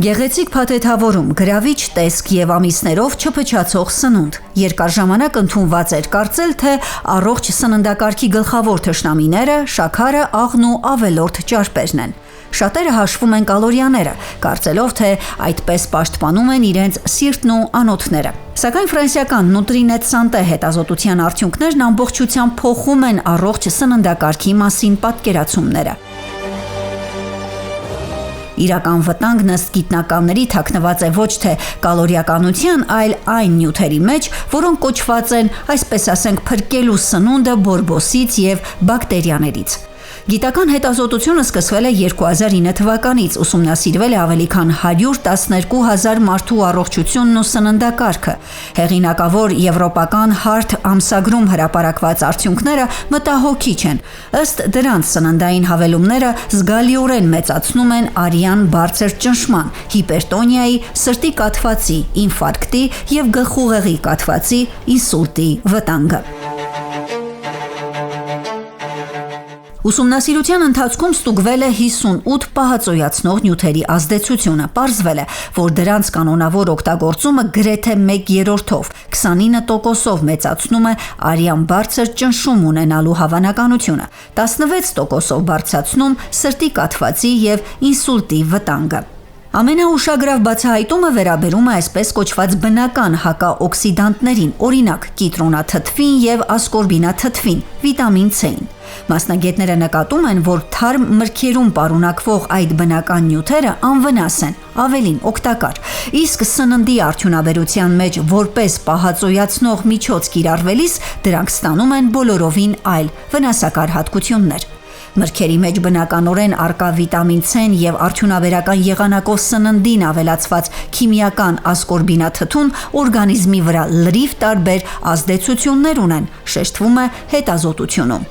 Գեղեցիկ փաթեթավորում, գրավիչ տեսք եւ ամիսներով չփչացող սնունդ։ Երկար ժամանակ ընդունված էր կարծել, թե առողջ սննդակարգի գլխավոր թշնամիները շաքարը, աղն ու ավելորդ ճարպերն են։ Շատերը հաշվում են կալորիաները, կարծելով, թե այդպես պաշտպանում են իրենց սիրտն ու անոթները։ Սակայն ֆրանսիական Nutrinet Santé հետազոտության արդյունքներն ամբողջությամբ փոխում են առողջ սննդակարգի մասին պատկերացումները։ Իրական վտանգն ըստ գիտնականների թաքնված է ոչ թե կալորիականության, այլ այն նյութերի մեջ, որոնք կոչված են, այսպես ասենք, փրկելու սնունդը բորբոսից եւ բակտերիաներից։ Գիտական հետազոտությունը սկսվել է 2009 թվականից, ուսումնասիրվել է ավելի քան 112,000 մարդու առողջությունն ու սննդակարգը։ Հեղինակավոր եվրոպական Heart ամսագրում հրապարակված արդյունքները մտահոգիչ են։ Ըստ դրանց սննդային հավելումները զգալիորեն մեծացնում են արյան բարձր ճնշման, հիպերտոնիայի, սրտի կաթվածի, ինֆարկտի եւ գլխուղեղի կաթվածի, ինսուլտի վտանգը։ Ուսումնասիրության ընթացքում ստուգվել է 58 պահածոյացնող նյութերի ազդեցությունը։ Պարզվել է, որ դրանց կանոնավոր օգտագործումը գրեթե 1/3-ով, 29%-ով մեծացնում է արյան բարձր ճնշում ունենալու հավանականությունը, 16%-ով բարձրացնում սրտի կաթվածի եւ ինսուլտի վտանգը։ Ամենաուշագրավ բացահայտումը վերաբերում է այսպես կոչված բնական հակաօքսիդանտներին, օրինակ կիտրոնաթթվին եւ ասկորբինաթթվին, վիտամին C-ին։ Մասնագետները նկատում են, որ թարմ մրգերում պարունակվող այդ բնական նյութերը անվնաս են, ավելին օգտակար, իսկ սննդի արդյունաբերության մեջ որպես պահածոյացնող միջոց կիրառվելիս դրանք ստանում են բոլորովին այլ վնասակար հատկություններ։ Մրգերի մեջ բնականորեն առկա վիտամին C-ն եւ արդյունաբերական եղանակով սննդին ավելացված քիմիական ասկորբինաթթուն օրգանիզմի վրա լրիվ տարբեր ազդեցություններ ունեն, շեշտվում է հետազոտությունում։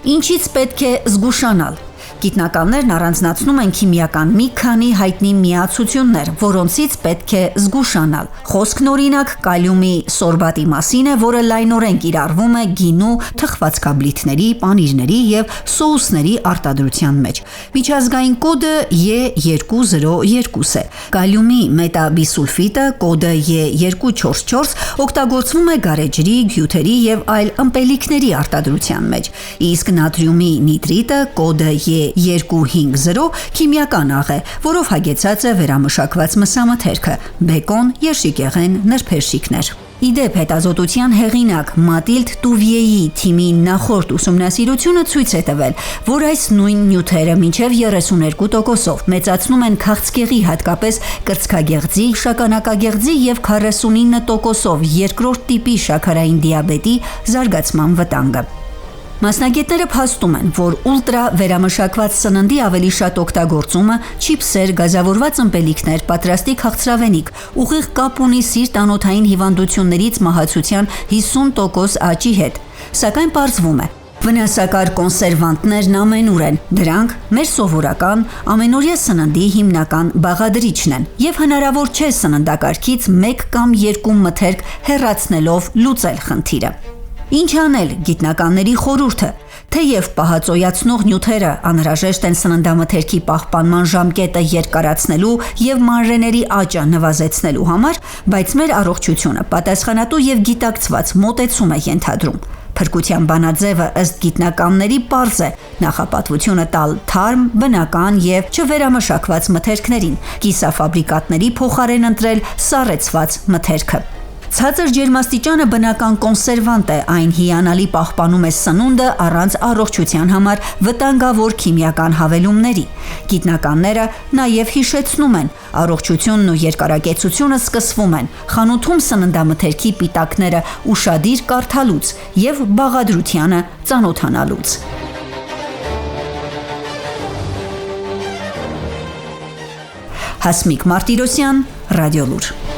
Ինչից պետք է զգուշանալ։ Գիտնականներն առանձնացնում են քիմիական մի քանի հայտնի միացություններ, որոնցից պետք է զգուշանալ։ Խոսքն օրինակ կալիումի սորբատի մասին է, որը լայնորեն կիրառվում է գինու, թխվածքաբլիթների, պանիրների եւ սոուսների արտադրության մեջ։ Միջազգային կոդը E202 է։ Կալիումի մետաբիսուլֆիտը կոդը E244 օգտագործվում է գարեջրի, գյուտերի եւ այլ ըմպելիքների արտադրության մեջ։ Իսկ նատրիումի նիտրիտը կոդը E250 քիմիական աղ է, որով հագեցած է վերամշակված մսամթերքը, բեկոն, երշիկեղեն, նրբերշիկներ։ Իդեպ հետազոտության հեղինակ Մատիլդ Տուվիեի թիմի նախորդ ուսումնասիրությունը ցույց է տվել, որ այս նույն նյութերը մինչև 32%-ով մեծացնում են քաղցկեղի, հատկապես կրծքագեղձի, շագանակագեղձի եւ 49%-ով երկրորդ տիպի շաքարային դիաբետի զարգացման վտանգը։ Մասնագետները փաստում են, որ ուլտրա վերամշակված սննդի ավելի շատ օգտագործումը, չիփսեր, գազավորված ըմպելիքներ, պատրաստի քաղցրավենիք, ուղիղ կապ ունի սիրտ-անոթային հիվանդություններից մահացության 50% աճի հետ, սակայն պարզվում է, վնասակար կոնսերվանտներն ամենուր են, դրանք մեր սովորական ամենօրյա սննդի հիմնական բաղադրիչն են եւ հնարավոր չէ սննդակարգից 1 կամ 2 մթերք հեռացնելով լուծել խնդիրը։ Ինչ անել գիտնականների խորհուրդը, թեև պահածոյացնող նյութերը անհրաժեշտ են սննդամթերքի պահպանման ժամկետը երկարացնելու եւ մանրեների աճը նվազեցնելու համար, բայց մեր առողջությունը պատասխանատու եւ գիտակցված մոտեցում է ենթադրում։ Փրկության բանաձևը ըստ գիտնականների պարզ է նախապատվությունը տալ թարմ, բնական եւ չվերամշակված մթերքներին, կիսաֆաբրիկատների փոխարեն ընտրել սառեցված մթերքը։ Ցածր ջերմաստիճանը բնական կոնսերվանտ է, այն հիանալի պահպանում է սնունդը առանց առողջության համար վտանգավոր քիմիական հավելումների։ Գիտնականները նաև հիշեցնում են, առողջությունն ու երկարակեցությունը սկսվում են խանութում սննդամթերքի պիտակները ուշադիր կարդալուց եւ բաղադրությանը ծանոթանալուց։ Հասմիկ Մարտիրոսյան, Ռադիոլուր։